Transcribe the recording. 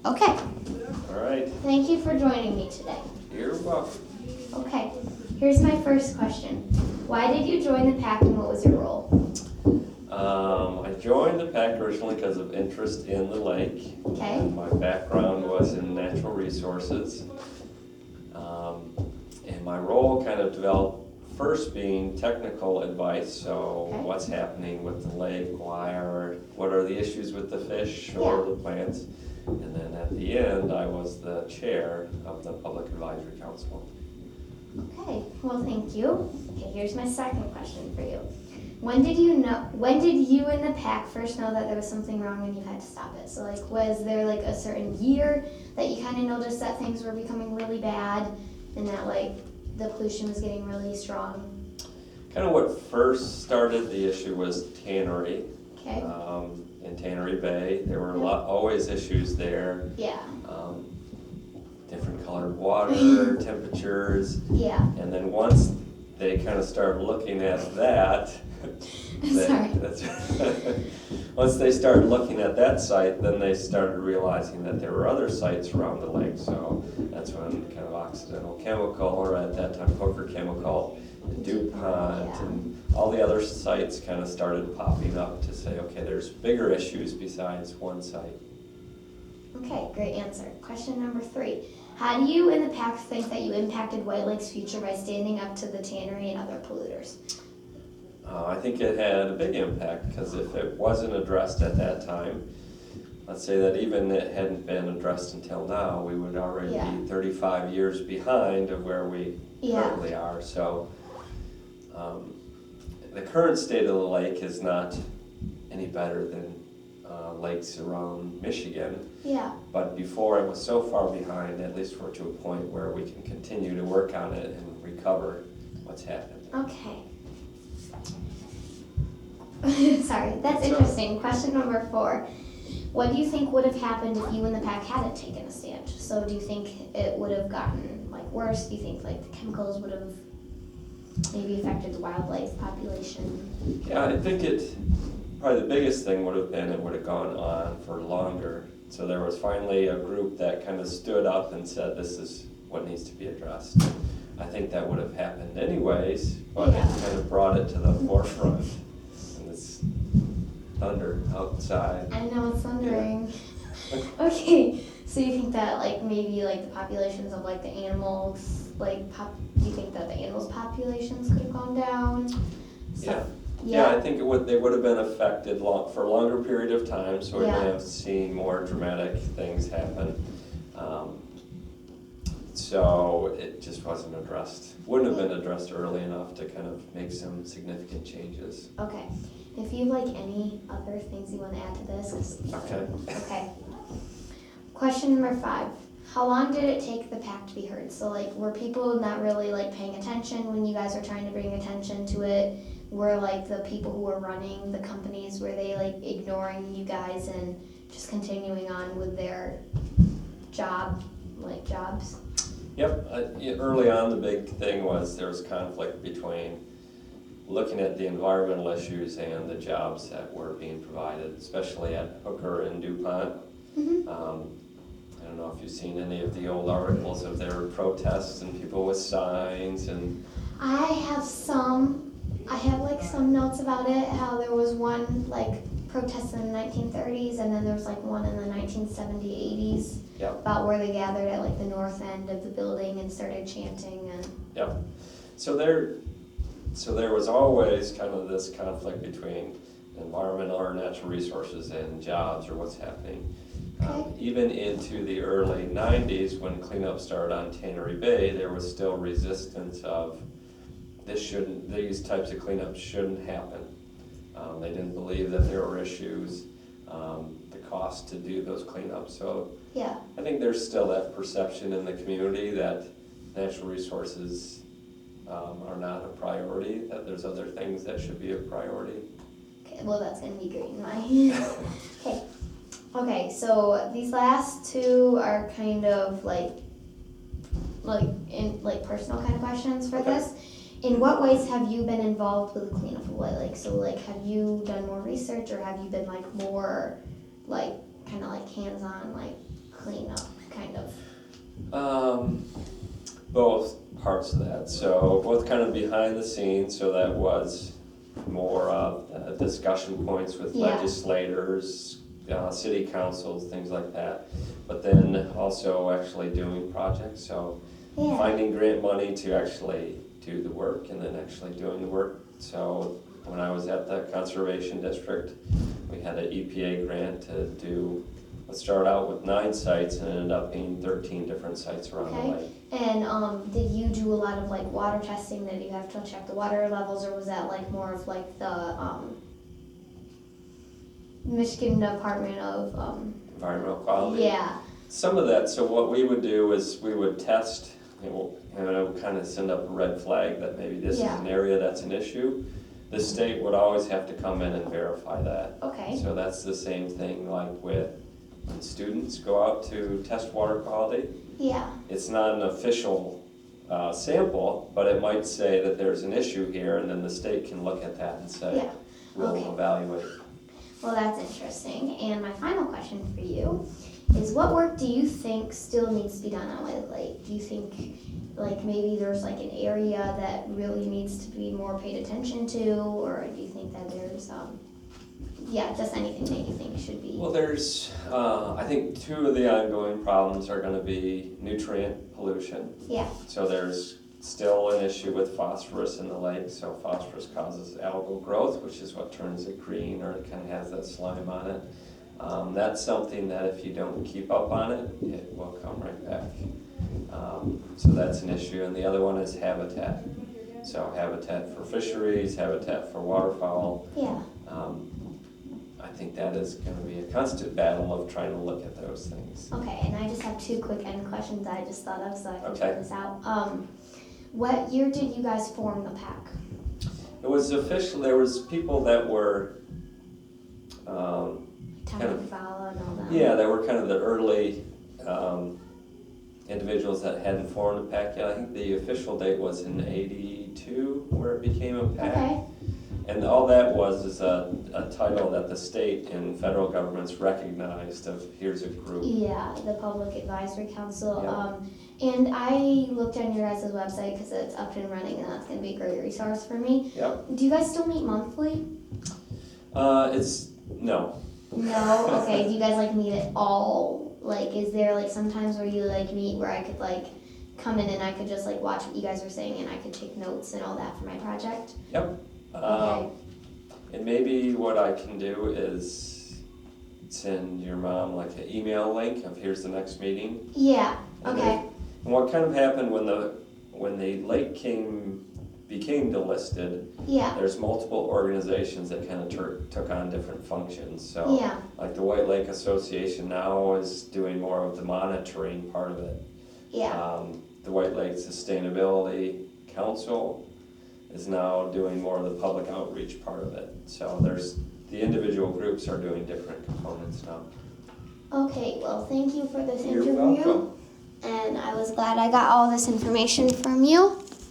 Okay. All right. Thank you for joining me today. You're welcome. Okay. Here's my first question. Why did you join the pack and what was your role? I joined the pack originally because of interest in the lake. Okay. And my background was in natural resources. And my role kind of developed first being technical advice. So Okay. what's happening with the lake? What are the issues with the fish or the plants? And then at the end, I was the chair of the Public Advisory Council. Okay. Well, thank you. Okay, here's my second question for you. When did you and the pack first know that there was something wrong and you had to stop it? So like, was there like a certain year that you kind of noticed that things were becoming really bad and that like the pollution was getting really strong? Kind of what first started the issue was tannery. Okay. In Tannery Bay, there were always issues there. Yeah. Different colored water, temperatures. Yeah. And then once they kind of started looking at that, Sorry. once they started looking at that site, then they started realizing that there were other sites around the lake. So that's when kind of Occidental Chemical, or at that time Hooker Chemical, and DuPont, and all the other sites kind of started popping up to say, okay, there's bigger issues besides one site. Okay, great answer. Question number 3. How do you and the pack think that you impacted White Lake's future by standing up to the tannery and other polluters? I think it had a big impact because if it wasn't addressed at that time, let's say that even it hadn't been addressed until now, we would already be 35 years behind of where we currently are. So the current state of the lake is not any better than lakes around Michigan. Yeah. But before it was so far behind, at least we're to a point where we can continue to work on it and recover what's happened. Okay. Sorry, that's interesting. Question number 4. What do you think would have happened if you and the pack hadn't taken a stand? So do you think it would have gotten like worse? Do you think like the chemicals would have maybe affected the wildlife population? Yeah, I think probably the biggest thing would have been it would have gone on for longer. So there was finally a group that kind of stood up and said this is what needs to be addressed. I think that would have happened anyways, but it kind of brought it to the forefront. And it's thunder outside. I know, it's thundering. Okay, so you think that like maybe like the populations of like the animals, like do you think that the animals' populations could have gone down? So, Yeah, I think they would have been affected for a longer period of time, so we may have seen more dramatic things happen. So it just wasn't addressed. Wouldn't have been addressed early enough to kind of make some significant changes. Okay. If you have like any other things you want to add to this. Okay. Question number 5. How long did it take the pack to be heard? So like, were people not really like paying attention when you guys were trying to bring attention to it? Were like the people who were running the companies, were they like ignoring you guys and just continuing on with their jobs? Yep. Early on, the big thing was there was conflict between looking at the environmental issues and the jobs that were being provided, especially at Hooker and DuPont. Mm-hmm. I don't know if you've seen any of the old articles of their protests and people with signs and. I have like some notes about it, how there was one like protest in the 1930s and then there was like one in the 1970s, 80s about where they gathered at like the north end of the building and started chanting and. Yep. So there was always kind of this conflict between environmental or natural resources and jobs or what's happening. Even into the early 90s when cleanup started on Tannery Bay, there was still resistance of these types of cleanups shouldn't happen. They didn't believe that there were issues, the cost to do those cleanups. So I think there's still that perception in the community that natural resources are not a priority, that there's other things that should be a priority. Okay, well that's going to be great in my Okay, so these last 2 are kind of like personal kind of questions for this. In what ways have you been involved with the cleanup of White Lake? So like, have you done more research or have you been like more like kind of like hands-on like clean both parts of that. So both kind of behind the scenes, so that was more discussion points with Yeah. legislators, city councils, things like that. But then also actually doing projects, so Yeah. finding grant money to actually do the work and then actually doing the work. So when I was at the conservation district, we had an EPA grant to do, let's start out with 9 sites and it ended up being 13 different sites around the Okay. lake. And did you do a lot of like water testing that you have to check the water levels, or was that like more of like the Michigan Department of Environmental quality. yeah. Some of that, so what we would do is we would test, and it would kind of send up a red flag that maybe this is Yeah. an area that's an issue. The state would always have to come in and verify that. Okay. So that's the same thing like with when students go out to test water quality. Yeah. It's not an official sample, but it might say that there's an issue here, and then the state can look at that and say, Yeah. we'll Okay. evaluate. Well, that's interesting. And my final question for you is, what work do you think still needs to be done on White Lake? Do you think like maybe there's like an area that really needs to be more paid attention to, or do you think that there's yeah, just anything that you think should be? Well, there's, I think 2 of the ongoing problems are gonna be nutrient pollution. Yeah. So there's still an issue with phosphorus in the lake. So phosphorus causes algal growth, which is what turns it green, or it kind of has that slime on it. That's something that if you don't keep up on it, it will come right back. So that's an issue. And the other one is habitat. So habitat for fisheries, habitat for waterfowl. Yeah. I think that is going to be a constant battle of trying to look at those things. Okay, and I just have 2 quick end questions I just thought of, so I can Okay. figure this out. What year did you guys form the pack? It was official. There was people that were, Town Kind of- Fowl and all that. yeah, that were kind of the early individuals that hadn't formed a pack yet. I think the official date was in '82 where it became a pack. Okay. And all that was is a title that the state and federal governments recognized of here's a group. Yeah, the Public Advisory Council. Yeah. And I looked on your guys' website because it's up and running, and that's going to be a great resource for me. Yep. Do you guys still meet monthly? No. No? Okay. Do you guys like meet at all? Like, is there like sometimes where you like meet where I could like come in and I could just like watch what you guys are saying and I could take notes and all that for my project? Yep. Okay. And maybe what I can do is send your mom like an email link of here's the next meeting. Yeah. And Okay. And what kind of happened when the lake became delisted, Yeah. there's multiple organizations that kind of took on different functions. So Yeah. like the White Lake Association now is doing more of the monitoring part of it. Yeah. The White Lake Sustainability Council is now doing more of the public outreach part of it. So the individual groups are doing different components now. Okay. Well, thank you for this You're interview. welcome. And I was glad I got all this information from you.